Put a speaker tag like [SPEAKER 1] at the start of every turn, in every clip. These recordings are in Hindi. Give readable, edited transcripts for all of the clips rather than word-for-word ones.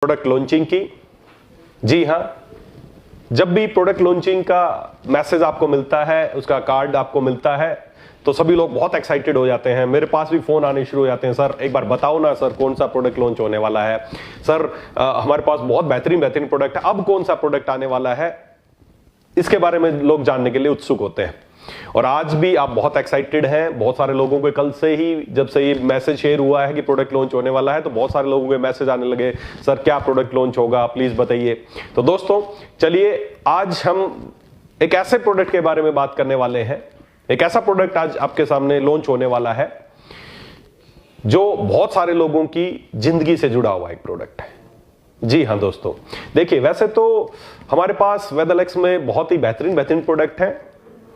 [SPEAKER 1] प्रोडक्ट लॉन्चिंग की। जी हां, जब भी प्रोडक्ट लॉन्चिंग का मैसेज आपको मिलता है, उसका कार्ड आपको मिलता है, तो सभी लोग बहुत एक्साइटेड हो जाते हैं। मेरे पास भी फोन आने शुरू हो जाते हैं, सर एक बार बताओ ना सर कौन सा प्रोडक्ट लॉन्च होने वाला है, सर हमारे पास बहुत बेहतरीन बेहतरीन प्रोडक्ट है, अब कौन सा प्रोडक्ट आने वाला है, इसके बारे में लोग जानने के लिए उत्सुक होते हैं। और आज भी आप बहुत एक्साइटेड हैं। बहुत सारे लोगों को कल से ही, जब से ये मैसेज शेयर हुआ है कि प्रोडक्ट लॉन्च होने वाला है, तो बहुत सारे लोगों के मैसेज आने लगे, सर क्या प्रोडक्ट लॉन्च होगा, प्लीज बताइए। तो दोस्तों चलिए आज हम एक ऐसे प्रोडक्ट के बारे में बात करने वाले हैं, एक ऐसा प्रोडक्ट आज आपके सामने लॉन्च होने वाला है जो बहुत सारे लोगों की जिंदगी से जुड़ा हुआ एक प्रोडक्ट है। जी हां दोस्तों, देखिए वैसे तो हमारे पास वेदलेक्स में बहुत ही बेहतरीन बेहतरीन प्रोडक्ट है,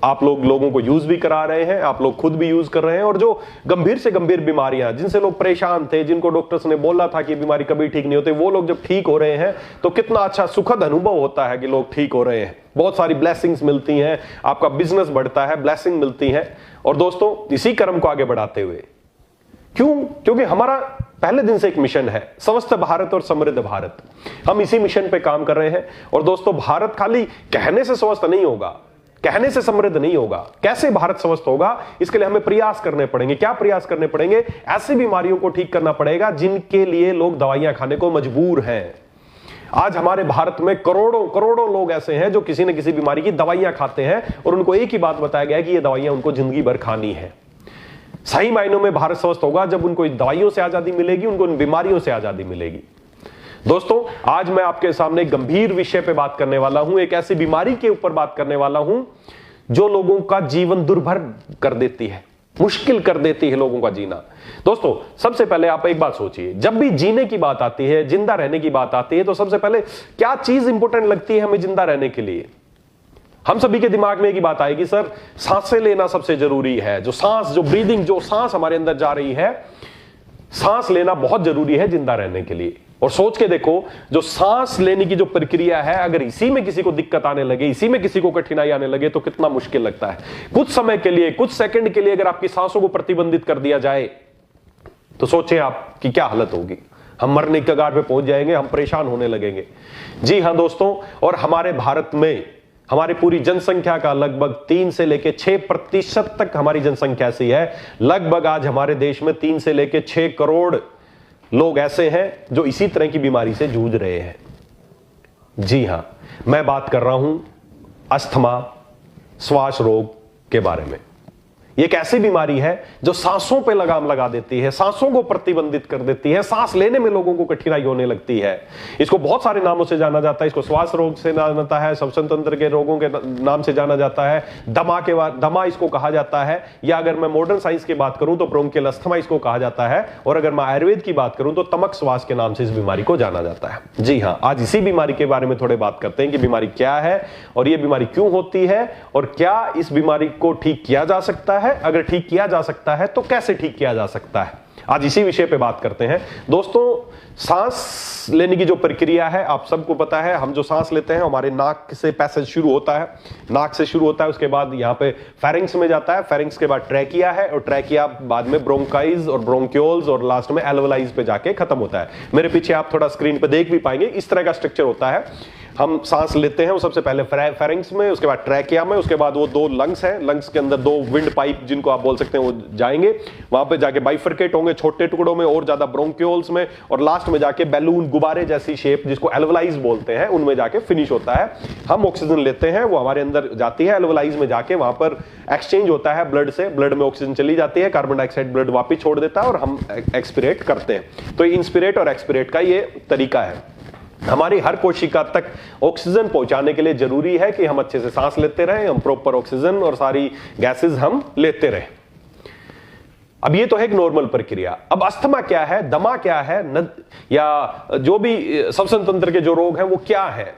[SPEAKER 1] आप लोगों को यूज भी करा रहे हैं, आप लोग खुद भी यूज कर रहे हैं। और जो गंभीर से गंभीर बीमारियां, जिनसे लोग परेशान थे, जिनको डॉक्टर्स ने बोला था कि बीमारी कभी ठीक नहीं होती, वो लोग जब ठीक हो रहे हैं तो कितना अच्छा सुखद अनुभव होता है कि लोग ठीक हो रहे हैं। बहुत सारी ब्लेसिंग्स मिलती हैं, आपका बिजनेस बढ़ता है, ब्लेसिंग मिलती है। और दोस्तों इसी कर्म को आगे बढ़ाते हुए, क्योंकि हमारा पहले दिन से एक मिशन है, स्वस्थ भारत और समृद्ध भारत। हम इसी मिशन पे काम कर रहे हैं। और दोस्तों भारत खाली कहने से स्वस्थ नहीं होगा, कहने से समृद्ध नहीं होगा। कैसे भारत स्वस्थ होगा, इसके लिए हमें प्रयास करने पड़ेंगे। क्या प्रयास करने पड़ेंगे? ऐसी बीमारियों को ठीक करना पड़ेगा जिनके लिए लोग दवाइयां खाने को मजबूर हैं। आज हमारे भारत में करोड़ों करोड़ों लोग ऐसे हैं जो किसी न किसी बीमारी की दवाइयां खाते हैं और उनको एक ही बात बताया गया है कि ये दवाइयां उनको जिंदगी भर खानी है। सही मायनों में भारत स्वस्थ होगा जब उनको दवाइयों से आजादी मिलेगी, उनको इन बीमारियों से आजादी मिलेगी। दोस्तों आज मैं आपके सामने गंभीर विषय पे बात करने वाला हूं, एक ऐसी बीमारी के ऊपर बात करने वाला हूं जो लोगों का जीवन दुर्भर कर देती है, मुश्किल कर देती है लोगों का जीना। दोस्तों सबसे पहले आप एक बात सोचिए, जब भी जीने की बात आती है, जिंदा रहने की बात आती है, तो सबसे पहले क्या चीज इंपॉर्टेंट लगती है हमें जिंदा रहने के लिए? हम सभी के दिमाग में एक ही बात आएगी, सर सांसें लेना सबसे जरूरी है। जो सांस, जो ब्रीदिंग, जो सांस हमारे अंदर जा रही है, सांस लेना बहुत जरूरी है जिंदा रहने के लिए। और सोच के देखो, जो सांस लेने की जो प्रक्रिया है, अगर इसी में किसी को दिक्कत आने लगे, इसी में किसी को कठिनाई आने लगे, तो कितना मुश्किल लगता है। कुछ समय के लिए, कुछ सेकंड के लिए अगर आपकी सांसों को प्रतिबंधित कर दिया जाए तो सोचें आप कि क्या हालत होगी। हम मरने के कगार पे पहुंच जाएंगे, हम परेशान होने लगेंगे। जी हां दोस्तों, और हमारे भारत में हमारी पूरी जनसंख्या का लगभग 3 से लेकर 6% तक हमारी जनसंख्या ऐसी है। लगभग आज हमारे देश में 3 से लेकर 6 करोड़ लोग ऐसे हैं जो इसी तरह की बीमारी से जूझ रहे हैं। जी हां, मैं बात कर रहा हूं अस्थमा, श्वास रोग के बारे में। ये एक ऐसी बीमारी है जो सांसों पे लगाम लगा देती है, सांसों को प्रतिबंधित कर देती है, सांस लेने में लोगों को कठिनाई होने लगती है। इसको बहुत सारे नामों से जाना जाता है। इसको श्वास रोग से जाना जाता है, श्वसन तंत्र के रोगों के नाम से जाना जाता है, दमा इसको कहा जाता है, या अगर मैं मॉडर्न साइंस की बात करूं तो ब्रोंकियल अस्थमा इसको कहा जाता है, और अगर मैं आयुर्वेद की बात करूं तो तमक श्वास के नाम से इस बीमारी को जाना जाता है। जी हां, आज इसी बीमारी के बारे में थोड़े बात करते हैं कि बीमारी क्या है और यह बीमारी क्यों होती है, और क्या इस बीमारी को ठीक किया जा सकता है। अगर ठीक किया जा सकता है तो कैसे ठीक किया जा सकता है, आज इसी विषय पे बात करते हैं। दोस्तों सांस लेने की जो प्रक्रिया है, आप सबको पता है, हम जो सांस लेते हैं हमारे नाक से पैसेज शुरू होता है, नाक से शुरू होता है, उसके बाद यहां पे फेरिंक्स में जाता है, फेरिंक्स के बाद ट्रैकिया है, और ट्रैकिया बाद में ब्रोंकाइज और ब्रोंक्यूल्स, और लास्ट में एल्वेलाइज पे जाके खत्म होता है। मेरे पीछे आप थोड़ा स्क्रीन पे देख भी पाएंगे, इस तरह का स्ट्रक्चर होता है। हम सांस लेते हैं, वो सबसे पहले फेरिंक्स में, उसके बाद ट्रैकिया में, उसके बाद वो 2 लंग्स हैं, लंग्स के अंदर 2 विंड पाइप जिनको आप बोल सकते हैं वो जाएंगे, वहां पे जाके बाइफरकेट होंगे छोटे टुकड़ों में, और ज्यादा ब्रोंक्यूल्स में, और लास्ट में जाके बैलून, गुब्बारे जैसी शेप जिसको एल्वेलाइज बोलते हैं, उनमें जाके फिनिश होता है। हम ऑक्सीजन लेते हैं, वो हमारे अंदर जाती है, एल्वेलाइज में जाके वहां पर एक्सचेंज होता है ब्लड से, ब्लड में ऑक्सीजन चली जाती है, कार्बन डाइऑक्साइड ब्लड वापिस छोड़ देता है और हम एक्सपिरेट करते हैं। तो इंस्पिरेट और एक्सपिरेट का ये तरीका है। हमारी हर कोशिका तक ऑक्सीजन पहुंचाने के लिए जरूरी है कि हम अच्छे से सांस लेते रहें, हम प्रॉपर ऑक्सीजन और सारी गैसेस हम लेते रहें। अब ये तो है एक नॉर्मल प्रक्रिया। अब अस्थमा क्या है, दमा क्या है, या जो भी श्वसन तंत्र के जो रोग हैं वो क्या है,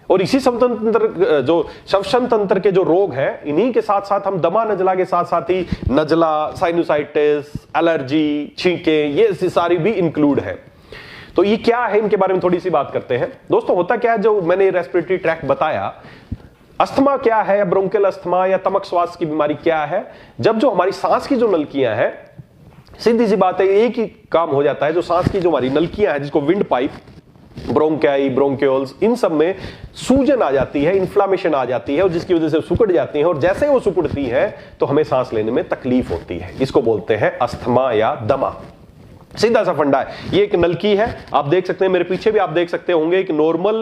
[SPEAKER 1] और इसी श्वसन तंत्र के जो रोग हैं, इन्हीं के साथ साथ हम दमा नजला के साथ साथ ही नजला, साइनोसाइटिस, एलर्जी, छींके, ये सारी भी इंक्लूड है। तो ये क्या है, इनके बारे में थोड़ी सी बात करते हैं। दोस्तों होता क्या है, जो मैंने रेस्पिरेटरी ट्रैक्ट बताया, अस्थमा क्या है, या ब्रोंकियल अस्थमा या तमक श्वास की बीमारी क्या है, जब जो हमारी सांस की जो नलकियां हैं, सीधी सी बात है, एक ही काम हो जाता है। जो सांस की जो हमारी नलकियां हैं, जिसको विंड पाइप ब्रोंकाई, ब्रोंक्योल्स, इन सब में सूजन आ जाती है, इन्फ्लामेशन आ जाती है और जिसकी वजह से सिकुड़ जाती है और जैसे वो सिकुड़ती है तो हमें सांस लेने में तकलीफ होती है। इसको बोलते हैं अस्थमा या दमा। सीधा सा फंडा है। ये एक नलकी है, आप देख सकते हैं, मेरे पीछे भी आप देख सकते होंगे एक नॉर्मल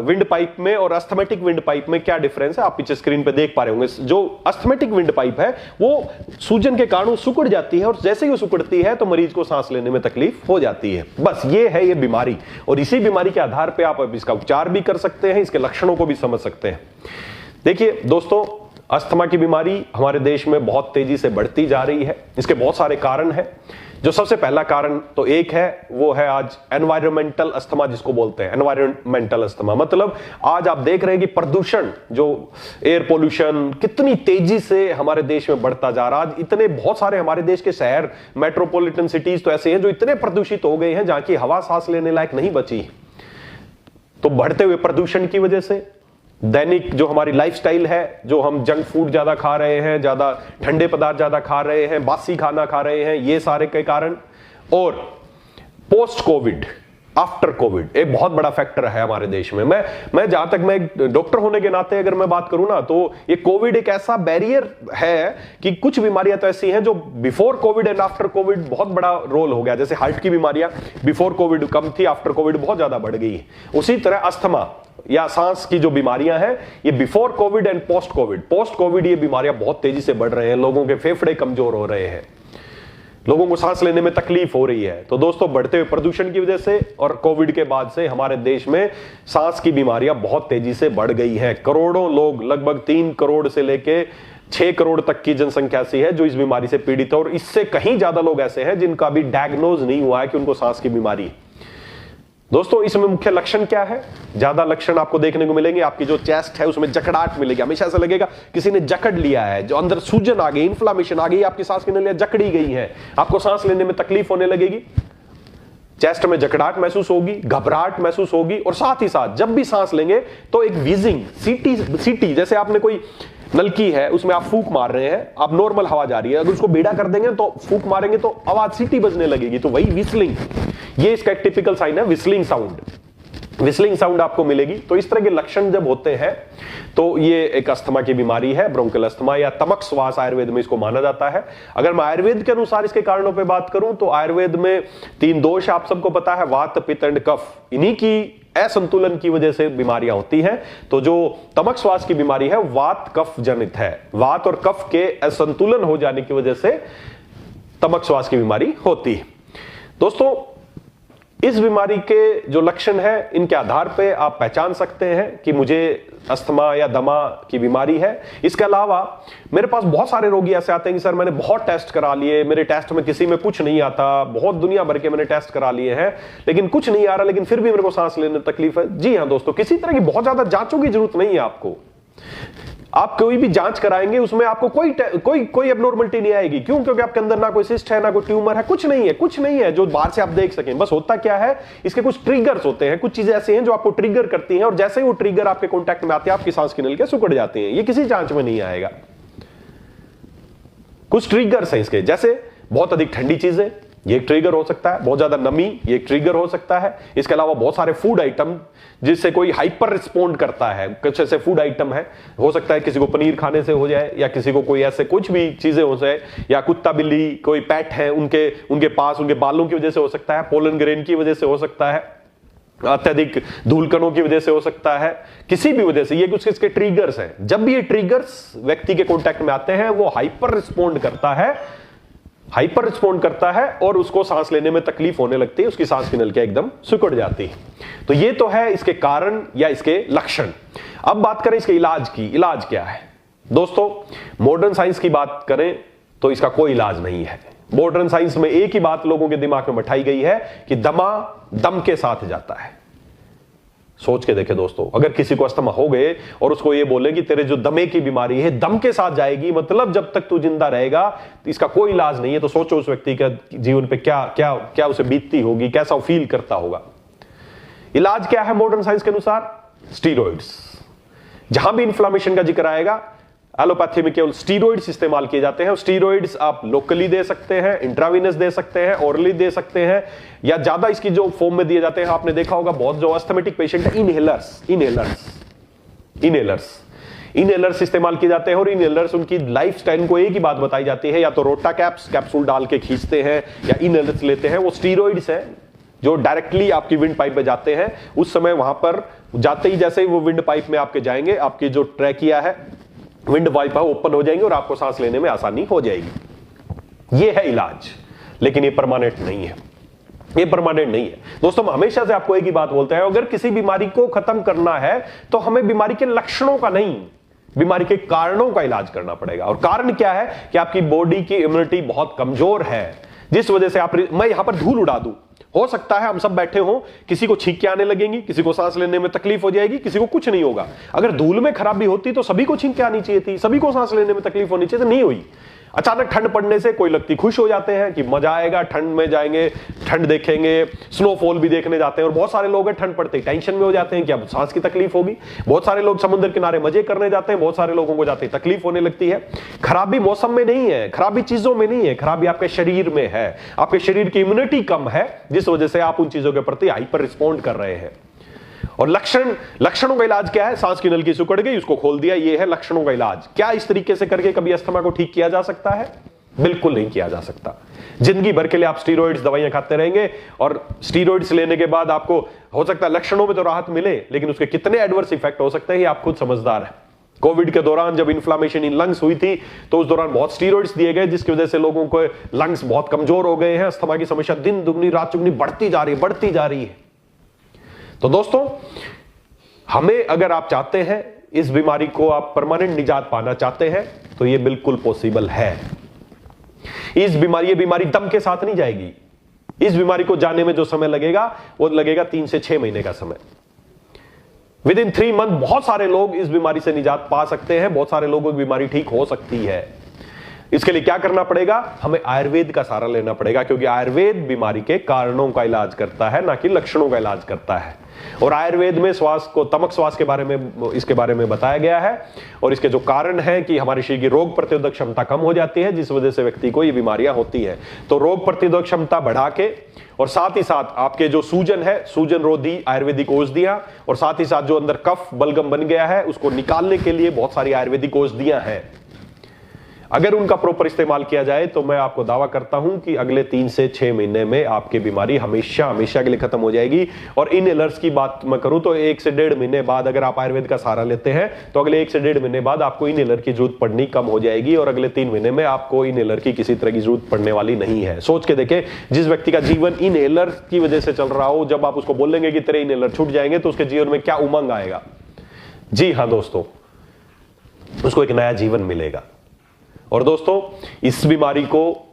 [SPEAKER 1] विंड पाइप में और अस्थमेटिक विंड पाइप में क्या डिफरेंस है, आप पीछे स्क्रीन पे देख पा रहे होंगे। जो अस्थमेटिक विंड पाइप है वो सूजन के कारण सिकुड़ जाती है और जैसे ही वो सिकुड़ती है तो मरीज को सांस लेने में तकलीफ हो जाती है। बस ये है ये बीमारी, और इसी बीमारी के आधार पर आप इसका उपचार भी कर सकते हैं, इसके लक्षणों को भी समझ सकते हैं। देखिए दोस्तों, अस्थमा की बीमारी हमारे देश में बहुत तेजी से बढ़ती जा रही है। इसके बहुत सारे कारण हैं। जो सबसे पहला कारण तो एक है, वो है आज एनवायरमेंटल अस्थमा, जिसको बोलते हैं एनवायरमेंटल अस्थमा। मतलब आज आप देख रहे हैं कि प्रदूषण, जो एयर पोल्यूशन कितनी तेजी से हमारे देश में बढ़ता जा रहा है। आज इतने बहुत सारे हमारे देश के शहर, मेट्रोपॉलिटन सिटीज तो ऐसे हैं जो इतने प्रदूषित हो गए हैं जहां की हवा सांस लेने लायक नहीं बची। तो बढ़ते हुए प्रदूषण की वजह से, दैनिक जो हमारी लाइफस्टाइल है, जो हम जंक फूड ज्यादा खा रहे हैं, ज्यादा ठंडे पदार्थ ज्यादा खा रहे हैं, बासी खाना खा रहे हैं, ये सारे के कारण, और पोस्ट कोविड, आफ्टर कोविड एक बहुत बड़ा फैक्टर है हमारे देश में। मैं जहां तक मैं एक डॉक्टर होने के नाते अगर मैं बात करूं ना, तो ये कोविड एक ऐसा बैरियर है कि कुछ बीमारियां तो ऐसी हैं जो before Covid and after Covid बहुत बड़ा रोल हो गया। जैसे हार्ट की बीमारियां बिफोर कोविड कम थी, आफ्टर कोविड बहुत ज्यादा बढ़ गई। उसी तरह अस्थमा या सांस की जो बीमारियां हैं, ये before Covid and post Covid ये बीमारियां बहुत तेजी से बढ़ रहे हैं। लोगों के फेफड़े कमजोर हो रहे हैं, लोगों को सांस लेने में तकलीफ हो रही है। तो दोस्तों, बढ़ते हुए प्रदूषण की वजह से और कोविड के बाद से हमारे देश में सांस की बीमारियां बहुत तेजी से बढ़ गई हैं। करोड़ों लोग, लगभग 3 करोड़ से लेके 6 करोड़ तक की जनसंख्या ऐसी है जो इस बीमारी से पीड़ित है, और इससे कहीं ज्यादा लोग ऐसे हैं जिनका अभी डायग्नोज नहीं हुआ है कि उनको सांस की बीमारी। दोस्तों, इसमें मुख्य लक्षण क्या है? ज्यादा लक्षण आपको देखने को मिलेंगे। आपकी जो चेस्ट है उसमें जकड़ाहट मिलेगी, हमेशा ऐसा लगेगा किसी ने जकड़ लिया है, जो अंदर सूजन आ गई, इन्फ्लामेशन आ गई, आपकी सांस की नलियां जकड़ी गई हैं, आपको सांस लेने में तकलीफ होने लगेगी, चेस्ट में जकड़ाहट महसूस होगी, घबराहट महसूस होगी, और साथ ही साथ जब भी सांस लेंगे तो एक व्हीजिंग, सीटी, जैसे आपने कोई नलकी है उसमें आप फूंक मार रहे हैं, आप नॉर्मल हवा जा रही है, अगर उसको बेड़ा कर देंगे तो फूंक मारेंगे तो आवाज सीटी बजने लगेगी, तो वही व्हिस्लिंग, ये इसका एक टिपिकल साइन है, व्हिस्लिंग साउंड आपको मिलेगी। तो इस तरह के लक्षण जब होते हैं तो ये एक अस्थमा की बीमारी है, ब्रोंकियल अस्थमा या तमक श्वास आयुर्वेद में इसको माना जाता है। अगर मैं आयुर्वेद के अनुसार इसके कारणों पे बात करूं तो आयुर्वेद में 3 दोष आपको सबको पता है, वात, पित्त एंड कफ। इन्हीं की असंतुलन की वजह से बीमारियां होती हैं। तो जो तमक श्वास की बीमारी है वात कफ जनित है, वात और कफ के असंतुलन हो जाने की वजह से तमक श्वास की बीमारी होती है। दोस्तों, इस बीमारी के जो लक्षण हैं, इनके आधार पे आप पहचान सकते हैं कि मुझे अस्थमा या दमा की बीमारी है। इसके अलावा मेरे पास बहुत सारे रोगी ऐसे आते हैं कि सर मैंने बहुत टेस्ट करा लिए, मेरे टेस्ट में किसी में कुछ नहीं आता, बहुत दुनिया भर के मैंने टेस्ट करा लिए हैं लेकिन कुछ नहीं आ रहा, लेकिन फिर भी मेरे को सांस लेने में तकलीफ है। जी हाँ दोस्तों, किसी तरह की बहुत ज्यादा जांचों की जरूरत नहीं है आपको। आप कोई भी जांच कराएंगे उसमें आपको कोई एब्नॉर्मलिटी नहीं आएगी। क्यों? क्योंकि आपके अंदर ना कोई सिस्ट है, ना कोई ट्यूमर है, कुछ नहीं है जो बाहर से आप देख सकें। बस होता क्या है, इसके कुछ ट्रिगर्स होते हैं, कुछ चीजें ऐसी हैं जो आपको ट्रिगर करती हैं और जैसे ही वो ट्रिगर आपके कांटेक्ट में आती है आपकी सांस की नलियां सिकुड़ जाती हैं। ये किसी जांच में नहीं आएगा। कुछ ट्रिगर्स हैं इसके, जैसे बहुत अधिक ठंडी चीजें, ये एक ट्रिगर हो सकता है, बहुत ज्यादा नमी, ये एक ट्रिगर हो सकता है। इसके अलावा बहुत सारे फूड आइटम जिससे कोई हाइपर रिस्पोंड करता है, कुछ ऐसे फूड आइटम है, हो सकता है किसी को पनीर खाने से हो जाए, या किसी को कोई ऐसे कुछ भी चीजें हो जाए, या कुत्ता बिल्ली कोई पेट है उनके पास उनके बालों की वजह से हो सकता है, पोलन ग्रेन की वजह से हो सकता है, अत्यधिक धूल कणों की वजह से हो सकता है, किसी भी वजह से। ये कुछ इसके ट्रिगर्स हैं। जब भी ये ट्रिगर्स व्यक्ति के कॉन्टैक्ट में आते हैं वो हाइपर रिस्पोंड करता है और उसको सांस लेने में तकलीफ होने लगती है, उसकी सांस की नलियां एकदम सिकुड़ जाती है। तो ये तो है इसके कारण या इसके लक्षण। अब बात करें इसके इलाज की। इलाज क्या है दोस्तों? मॉडर्न साइंस की बात करें तो इसका कोई इलाज नहीं है। मॉडर्न साइंस में एक ही बात लोगों के दिमाग में बैठाई गई है कि दमा दम के साथ जाता है। सोच के देखे दोस्तों, अगर किसी को अस्थमा हो गए और उसको ये बोले कि तेरे जो दमे की बीमारी है दम के साथ जाएगी, मतलब जब तक तू जिंदा रहेगा इसका कोई इलाज नहीं है, तो सोचो उस व्यक्ति का जीवन पे क्या क्या क्या उसे बीतती होगी, कैसा फील करता होगा। इलाज क्या है मॉडर्न साइंस के अनुसार? स्टीरॉइड्स। जहां भी इंफ्लेमेशन का जिक्र आएगा एलोपैथी में केवल स्टीरॉइड्स इस्तेमाल किए जाते हैं। स्टीरॉइड्स आप लोकली दे सकते हैं, इंट्रावीनस दे सकते हैं, ओरली दे सकते हैं, या ज्यादा इसकी जो फॉर्म में दिए जाते हैं, आपने देखा होगा बहुत जो अस्थमेटिक पेशेंट है, इनहेलर्स इस्तेमाल किए जाते हैं। और इनहेलर्स उनकी लाइफस्टाइल को एक ही बात बताई जाती है, या तो रोटा कैप्सूल डाल के खींचते हैं या इनहेलर्स लेते हैं। वो स्टीरॉइड्स है जो डायरेक्टली आपकी विंड पाइप में जाते हैं। उस समय वहां पर जाते ही जैसे ही वो विंड पाइप में आपके जाएंगे, आपकी जो ट्रैकिया है, विंड पाइप है, ओपन हो जाएंगे और आपको सांस लेने में आसानी हो जाएगी। ये है इलाज, लेकिन ये परमानेंट नहीं है, ये परमानेंट नहीं है। दोस्तों, हम हमेशा से आपको एक ही बात बोलते हैं, अगर किसी बीमारी को खत्म करना है तो हमें बीमारी के लक्षणों का नहीं, बीमारी के कारणों का इलाज करना पड़ेगा। और कारण क्या है कि आपकी बॉडी की इम्यूनिटी बहुत कमजोर है, जिस वजह से मैं यहां पर धूल उड़ा दूं, हो सकता है हम सब बैठे हों, किसी को छींकें आने लगेंगी, किसी को सांस लेने में तकलीफ हो जाएगी, किसी को कुछ नहीं होगा। अगर धूल में खराबी होती तो सभी को छींकें आनी चाहिए थी, सभी को सांस लेने में तकलीफ होनी चाहिए, तो नहीं हुई। अचानक ठंड पड़ने से कोई व्यक्ति खुश हो जाते हैं कि मजा आएगा, ठंड में जाएंगे, ठंड देखेंगे, स्नोफॉल भी देखने जाते हैं। और बहुत सारे लोग हैं ठंड पड़ते ही टेंशन में हो जाते हैं कि अब सांस की तकलीफ होगी। बहुत सारे लोग समुद्र किनारे मजे करने जाते हैं, बहुत सारे लोगों को जाते ही तकलीफ होने लगती है। खराबी मौसम में नहीं है, खराबी चीजों में नहीं है, खराबी आपके शरीर में है। आपके शरीर की इम्यूनिटी कम है, जिस वजह से आप उन चीजों के प्रति हाइपर रिस्पॉन्ड कर रहे हैं। और लक्षणों का इलाज क्या है? सांस की नली सिकुड़ गई, उसको खोल दिया, ये है लक्षणों का इलाज। क्या इस तरीके से करके कभी अस्थमा को ठीक किया जा सकता है? बिल्कुल नहीं किया जा सकता। जिंदगी भर के लिए आप स्टीरॉइड्स दवाइयां खाते रहेंगे, और स्टीरॉइड्स लेने के बाद आपको हो सकता है लक्षणों में तो राहत मिले, लेकिन उसके कितने एडवर्स इफेक्ट हो सकते हैं ये आप खुद समझदार हैं। कोविड के दौरान जब इन्फ्लामेशन इन लंग्स हुई थी, तो उस दौरान बहुत स्टीरॉइड्स दिए गए, जिसकी वजह से लोगों को लंग्स बहुत कमजोर हो गए हैं। अस्थमा की समस्या दिन दुगनी रात चुगनी बढ़ती जा रही है। तो दोस्तों, हमें, अगर आप चाहते हैं इस बीमारी को, आप परमानेंट निजात पाना चाहते हैं, तो यह बिल्कुल पॉसिबल है। ये बीमारी दम के साथ नहीं जाएगी। इस बीमारी को जाने में जो समय लगेगा वो लगेगा 3 से 6 महीने का समय। विद इन 3 मंथ बहुत सारे लोग इस बीमारी से निजात पा सकते हैं, बहुत सारे लोगों की बीमारी ठीक हो सकती है। इसके लिए क्या करना पड़ेगा? हमें आयुर्वेद का सहारा लेना पड़ेगा, क्योंकि आयुर्वेद बीमारी के कारणों का इलाज करता है, ना कि लक्षणों का इलाज करता है। और आयुर्वेद में तमक श्वास के बारे में, इसके बारे में बताया गया है। और इसके जो कारण है कि हमारे शरीर की रोग प्रतिरोधक क्षमता कम हो जाती है, जिस वजह से व्यक्ति को ये बीमारियां होती है। तो रोग प्रतिरोधक क्षमता बढ़ा के, और साथ ही साथ आपके जो सूजन है, सूजन रोधी आयुर्वेदिक औषधियां, और साथ ही साथ जो अंदर कफ बलगम बन गया है उसको निकालने के लिए बहुत सारी आयुर्वेदिक औषधियां हैं। अगर उनका प्रॉपर इस्तेमाल किया जाए तो मैं आपको दावा करता हूं कि अगले 3 से 6 महीने में आपकी बीमारी हमेशा के लिए खत्म हो जाएगी। और इनहेलर्स की बात मैं करूं तो 1 से 1.5 महीने बाद, अगर आप आयुर्वेद का सहारा लेते हैं, तो अगले 1 से 1.5 महीने बाद आपको इनहेलर की जरूरत पड़नी कम हो जाएगी। और अगले 3 महीने में आपको इनहेलर की किसी तरह की जरूरत पड़ने वाली नहीं है। सोच के देखें, जिस व्यक्ति का जीवन इनहेलर की वजह से चल रहा हो, जब आप उसको बोलेंगे कि तेरे इनहेलर छूट जाएंगे, तो उसके जीवन में क्या उमंग आएगा? जी हां दोस्तों, उसको एक नया जीवन मिलेगा। और दोस्तों, इस बीमारी को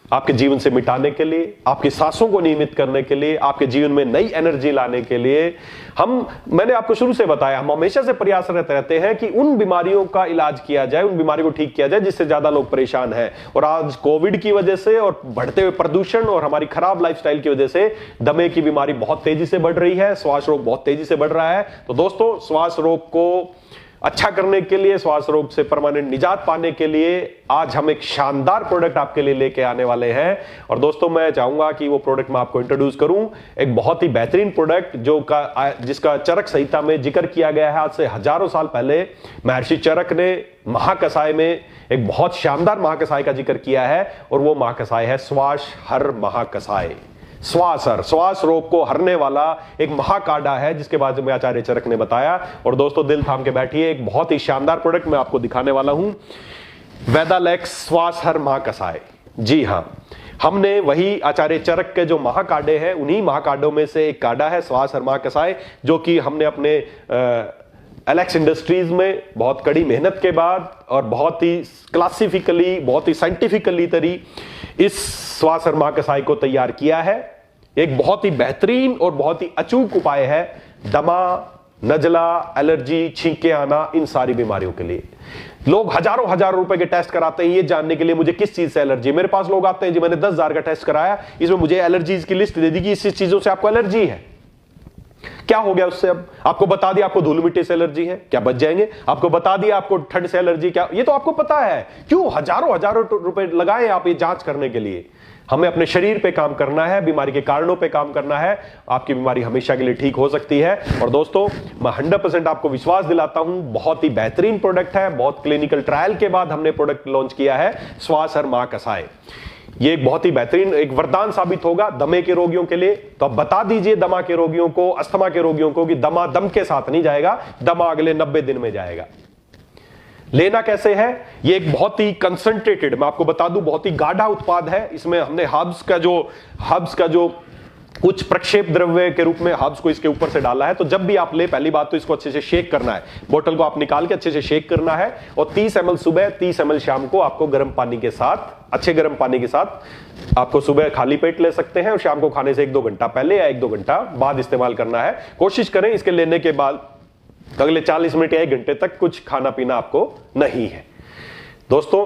[SPEAKER 1] आपके जीवन से मिटाने के लिए, आपकी सांसों को नियमित करने के लिए, आपके जीवन में नई एनर्जी लाने के लिए मैंने आपको शुरू से बताया, हम हमेशा से प्रयासरत रहते हैं कि उन बीमारियों का इलाज किया जाए, उन बीमारियों को ठीक किया जाए जिससे ज्यादा लोग परेशान हैं। और आज कोविड की वजह से और बढ़ते हुए प्रदूषण और हमारी खराब लाइफस्टाइल की वजह से दमे की बीमारी बहुत तेजी से बढ़ रही है, श्वास रोग बहुत तेजी से बढ़ रहा है। तो दोस्तों, श्वास रोग को अच्छा करने के लिए, श्वास रोग से परमानेंट निजात पाने के लिए आज हम एक शानदार प्रोडक्ट आपके लिए लेके आने वाले हैं। और दोस्तों, मैं चाहूंगा कि वो प्रोडक्ट मैं आपको इंट्रोड्यूस करूं, एक बहुत ही बेहतरीन प्रोडक्ट जिसका चरक संहिता में जिक्र किया गया है। आज से हजारों साल पहले महर्षि चरक ने महाकसाय में एक बहुत शानदार महाकसाय का जिक्र किया है, और वो महाकसाय है श्वास हर महाकसाय। श्वास रोग को हरने वाला एक महाकाढ़ा है, जिसके बारे में आचार्य चरक ने बताया। और दोस्तों, दिल थाम के बैठिए, एक बहुत ही शानदार प्रोडक्ट मैं आपको दिखाने वाला हूं, वेदालेक्स श्वास हर महाकसाय। जी हां, हमने वही आचार्य चरक के जो महाकाढ़े हैं, उन्हीं महाकाढ़ों में से एक काढ़ा है श्वास हर महाकसाय, जो कि हमने अपने एलेक्स इंडस्ट्रीज में बहुत कड़ी मेहनत के बाद और बहुत ही क्लासिफिकली, बहुत ही साइंटिफिकली इस श्वास हर महाकसाय को तैयार किया है। एक बहुत ही बेहतरीन और बहुत ही अचूक उपाय है दमा, नजला, एलर्जी, छींके आना, इन सारी बीमारियों के लिए। लोग हजारों रुपए के टेस्ट कराते हैं ये जानने के लिए मुझे किस चीज से एलर्जी। मेरे पास लोग आते हैं जी, मैंने 10,000 का टेस्ट कराया, इसमें मुझे एलर्जीज की लिस्ट दे दी कि इस चीजों से आपको एलर्जी है। क्या हो गया उससे? अब आपको बता दिया आपको धूल मिट्टी से एलर्जी है, क्या बच जाएंगे? आपको बता दिया आपको ठंड से एलर्जी, क्या ये तो आपको पता है। क्यों हजारों हजारों रुपए लगाए आप ये जांच करने के लिए? हमें अपने शरीर पे काम करना है, बीमारी के कारणों पे काम करना है। आपकी बीमारी हमेशा के लिए ठीक हो सकती है। और दोस्तों, मैं 100% आपको विश्वास दिलाता हूं, बहुत ही बेहतरीन प्रोडक्ट है। बहुत क्लिनिकल ट्रायल के बाद हमने प्रोडक्ट लॉन्च किया है, श्वासहर महाकषाय। ये एक बहुत ही बेहतरीन एक वरदान साबित होगा दमे के रोगियों के लिए। तो अब बता दीजिए दमा के रोगियों को, अस्थमा के रोगियों को कि दमा दम के साथ नहीं जाएगा, दमा अगले 90 दिन में जाएगा। लेना कैसे है? ये एक बहुत ही कंसंट्रेटेड, मैं आपको बता दूं, बहुत ही गाढ़ा उत्पाद है। इसमें हमने हर्ब्स का जो कुछ प्रक्षेप द्रव्य के रूप में हर्ब्स को इसके ऊपर से डाला है। तो जब भी आप ले, पहली बात तो इसको अच्छे से शेक करना है। बोतल को आप निकाल के अच्छे से शेक करना है और 30 ml सुबह, 30 ml शाम को आपको गर्म पानी के साथ, अच्छे गर्म पानी के साथ आपको सुबह खाली पेट ले सकते हैं और शाम को खाने से 1-2 घंटा पहले या 1-2 घंटा बाद इस्तेमाल करना है। कोशिश करें इसके लेने के बाद अगले 40 मिनट या 1 घंटे तक कुछ खाना पीना आपको नहीं है। दोस्तों,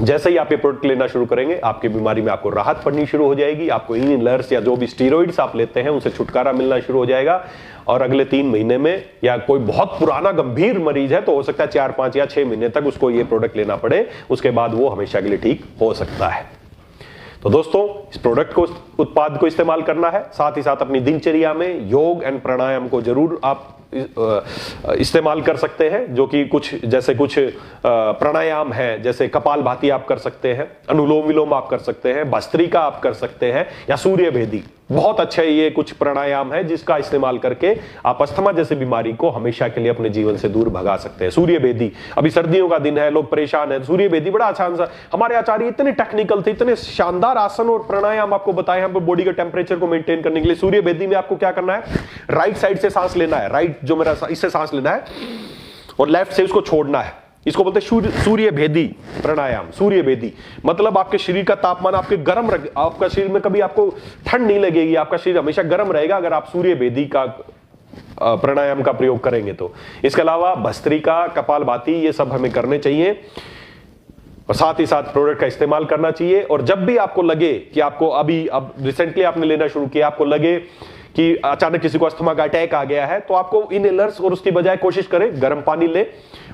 [SPEAKER 1] जैसे ही आप ये प्रोडक्ट लेना शुरू करेंगे, आपकी बीमारी में आपको राहत पड़नी शुरू हो जाएगी। आपको इनहेलर्स या जो भी स्टीरॉइड्स आप लेते हैं उनसे छुटकारा मिलना शुरू हो जाएगा। और अगले 3 महीने में, या कोई बहुत पुराना गंभीर मरीज है तो हो सकता है 4, 5 या 6 महीने तक उसको ये प्रोडक्ट लेना पड़े, उसके बाद वो हमेशा के लिए ठीक हो सकता है। तो दोस्तों, इस प्रोडक्ट को, उत्पाद को इस्तेमाल करना है। साथ ही साथ अपनी दिनचर्या में योग एंड प्राणायाम को जरूर आप इस्तेमाल कर सकते हैं, जो कि कुछ प्राणायाम है, जैसे कपालभाति आप कर सकते हैं, अनुलोम विलोम आप कर सकते हैं, भस्त्रिका आप कर सकते हैं, या सूर्य भेदी। बहुत अच्छा ये कुछ प्राणायाम है जिसका इस्तेमाल करके आप अस्थमा जैसी बीमारी को हमेशा के लिए अपने जीवन से दूर भगा सकते हैं। सूर्य भेदी, अभी सर्दियों का दिन है, लोग परेशान हैं, सूर्य भेदी बड़ा आसान सा, हमारे आचार्य इतने टेक्निकल थे, इतने शानदार आसन और प्राणायाम आपको बताए यहाँ पे बॉडी के टेम्परेचर को मेंटेन करने के लिए। सूर्य भेदी में आपको क्या करना है? राइट साइड से सांस लेना है, राइट जो मेरा इससे सांस लेना है और लेफ्ट से उसको छोड़ना है। इसको बोलते हैं सूर्य भेदी प्राणायाम। सूर्य भेदी मतलब आपके शरीर का तापमान आपके गर्म आपका शरीर में कभी आपको ठंड नहीं लगेगी, आपका शरीर हमेशा गर्म रहेगा अगर आप सूर्य भेदी का प्राणायाम का प्रयोग करेंगे तो। इसके अलावा भस्त्रिका, कपालभाति, ये सब हमें करने चाहिए और साथ ही साथ प्रोडक्ट का इस्तेमाल करना चाहिए। और जब भी आपको लगे कि आपको अब रिसेंटली आपने लेना शुरू किया, आपको लगे कि अचानक किसी को अस्थमा का अटैक आ गया है, तो आपको इनहेलर्स और उसकी बजाय कोशिश करें गर्म पानी ले,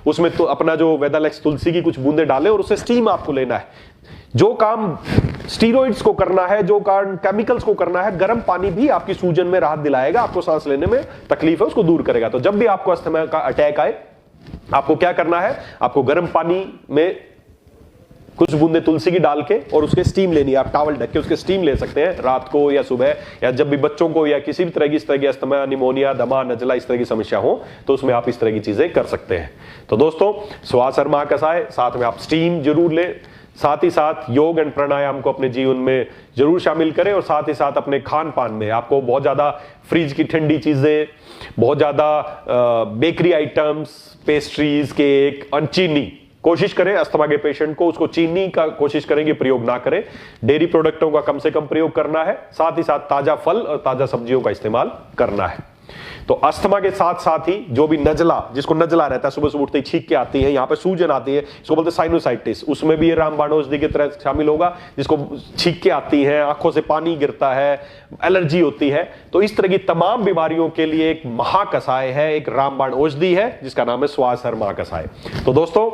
[SPEAKER 1] उसमें तो अपना जो वेदालेक्स तुलसी की कुछ बूंदे डालें और उससे स्टीम आपको लेना है। जो काम स्टीरॉइड्स को करना है, जो काम केमिकल्स को करना है, गर्म पानी भी आपकी सूजन में राहत दिलाएगा, आपको सांस लेने में तकलीफ है उसको दूर करेगा। तो जब भी आपको अस्थमा का अटैक आए, आपको क्या करना है? आपको गर्म पानी में कुछ बूंदे तुलसी की डाल के और उसके स्टीम लेनी है। आप टॉवल ढक के उसके स्टीम ले सकते हैं रात को या सुबह, या जब भी बच्चों को या किसी भी तरह की इस तरह की अस्थमा, निमोनिया, दमा, नजला, इस तरह की समस्या हो तो उसमें आप इस तरह की चीजें कर सकते हैं। तो दोस्तों, श्वासहर महाकषाय, साथ में आप स्टीम जरूर लें, साथ ही साथ योग एंड प्राणायाम को अपने जीवन में जरूर शामिल करें। और साथ ही साथ अपने खान पान में आपको बहुत ज्यादा फ्रिज की ठंडी चीजें, बहुत ज्यादा बेकरी आइटम्स, पेस्ट्रीज, केक, चीनी, कोशिश करें अस्थमा के पेशेंट को उसको चीनी का कोशिश करेंगे प्रयोग ना करें। डेयरी प्रोडक्टों का कम से कम प्रयोग करना है। साथ ही साथ ताजा फल और ताजा सब्जियों का इस्तेमाल करना है। तो अस्थमा के साथ साथ ही जो भी नजला, जिसको नजला रहता है, सुबह सुबह उठते ही छींक के आती है, यहाँ पे सूजन आती है, इसको बोलते हैं साइनोसाइटिस, उसमें भी ये रामबाण औषधि की तरह शामिल होगा। जिसको छींक के आती है, आंखों से पानी गिरता है, एलर्जी होती है, तो इस तरह की तमाम बीमारियों के लिए एक महाकषाय है, एक रामबाण औषधि है जिसका नाम है श्वासहर महाकषाय। तो दोस्तों,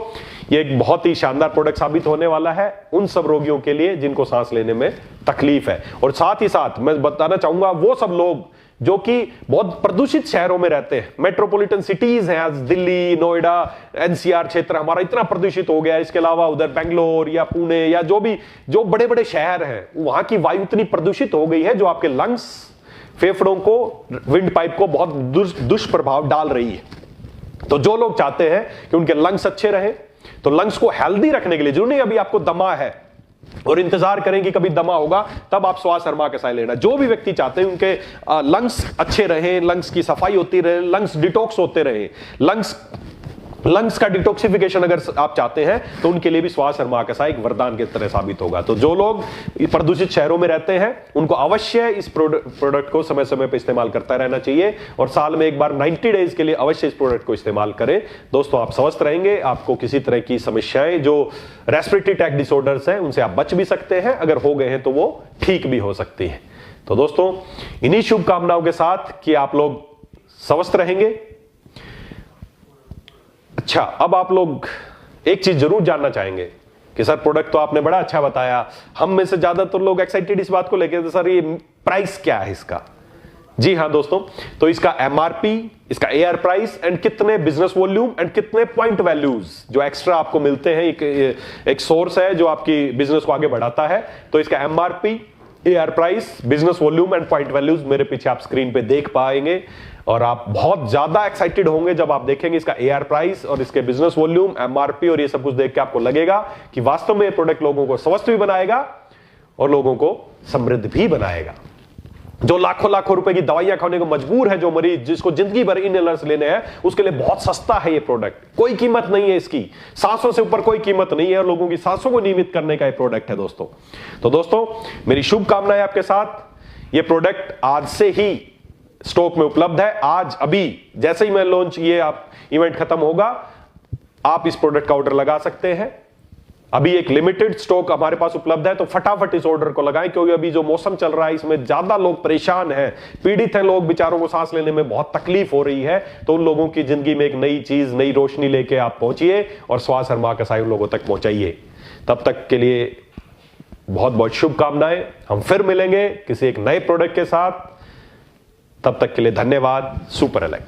[SPEAKER 1] ये एक बहुत ही शानदार प्रोडक्ट साबित होने वाला है उन सब रोगियों के लिए जिनको सांस लेने में तकलीफ है। और साथ ही साथ मैं बताना चाहूंगा वो सब लोग जो कि बहुत प्रदूषित शहरों में रहते हैं, मेट्रोपॉलिटन सिटीज हैं, आज दिल्ली, नोएडा, एनसीआर क्षेत्र हमारा इतना प्रदूषित हो गया है। इसके अलावा उधर बेंगलोर या पुणे या जो बड़े बड़े शहर हैं, वहां की वायु इतनी प्रदूषित हो गई है जो आपके लंग्स, फेफड़ों को, विंड पाइप को बहुत दुष्प्रभाव डाल रही है। तो जो लोग चाहते हैं कि उनके लंग्स अच्छे रहे, तो लंग्स को हेल्दी रखने के लिए, जरूरी अभी आपको दमा है और इंतजार करें कि कभी दमा होगा तब आप श्वासहर महाकषाय लेना। जो भी व्यक्ति चाहते हैं उनके लंग्स अच्छे रहे, लंग्स की सफाई होती रहे, लंग्स डिटॉक्स होते रहे, लंग्स का डिटॉक्सिफिकेशन अगर आप चाहते हैं तो उनके लिए भी श्वासहर महाकषाय एक वरदान की तरह साबित होगा। तो जो लोग प्रदूषित शहरों में रहते हैं उनको अवश्य इस प्रोडक्ट को समय समय पर इस्तेमाल करता रहना चाहिए और साल में एक बार 90 डेज के लिए अवश्य इस प्रोडक्ट को इस्तेमाल करें। दोस्तों, आप स्वस्थ रहेंगे, आपको किसी तरह की समस्याएं जो रेस्पिरेटरी ट्रैक्ट डिसऑर्डर्स हैं उनसे आप बच भी सकते हैं, अगर हो गए हैं तो वो ठीक भी हो सकती है। तो दोस्तों, इन्हीं शुभकामनाओं के साथ कि आप लोग स्वस्थ रहेंगे। अच्छा, अब आप लोग एक चीज जरूर जानना चाहेंगे कि सर प्रोडक्ट तो आपने बड़ा अच्छा बताया, हम में से ज्यादातर लोग एक्साइटेड इस बात को लेकर, सर ये प्राइस क्या है इसका। जी हां दोस्तों, तो इसका एमआरपी, इसका एआर प्राइस एंड कितने बिजनेस वॉल्यूम एंड कितने पॉइंट वैल्यूज जो एक्स्ट्रा आपको मिलते हैं, एक सोर्स है जो आपकी बिजनेस को आगे बढ़ाता है। तो इसका MRP, AR price, business volume and point values मेरे पीछे आप स्क्रीन पे देख पाएंगे और आप बहुत ज्यादा एक्साइटेड होंगे जब आप देखेंगे इसका एआर प्राइस और इसके बिजनेस वॉल्यूम, एमआरपी और ये सब कुछ देख के आपको लगेगा कि वास्तव में ये प्रोडक्ट लोगों को स्वस्थ भी बनाएगा और लोगों को समृद्ध भी बनाएगा। जो लाखों लाखों रुपए की दवाइयां खाने को मजबूर है, जो मरीज जिसको जिंदगी भर इनहेलर्स लेने हैं, उसके लिए बहुत सस्ता है ये प्रोडक्ट, कोई कीमत नहीं है इसकी, सांसों से ऊपर कोई कीमत नहीं है और लोगों की सांसों को नियमित करने का ये प्रोडक्ट है दोस्तों। तो दोस्तों मेरी शुभकामनाएं आपके साथ। ये प्रोडक्ट आज से ही स्टॉक में उपलब्ध है। आज अभी जैसे ही मैं लॉन्च, ये आप इवेंट खत्म होगा, आप इस प्रोडक्ट का ऑर्डर लगा सकते हैं। अभी एक लिमिटेड स्टॉक हमारे पास उपलब्ध है, तो फटाफट इस ऑर्डर को लगाएं, क्योंकि अभी जो मौसम चल रहा है इसमें ज्यादा लोग परेशान हैं, पीड़ित हैं लोग, बेचारों को सांस लेने में बहुत तकलीफ हो रही है। तो उन लोगों की जिंदगी में एक नई चीज, नई रोशनी लेके आप पहुंचिए और श्वास और मां का साय उन लोगों तक पहुंचाइए। तब तक के लिए बहुत बहुत शुभकामनाएं। हम फिर मिलेंगे किसी एक नए प्रोडक्ट के साथ। तब तक के लिए धन्यवाद। Super Alex.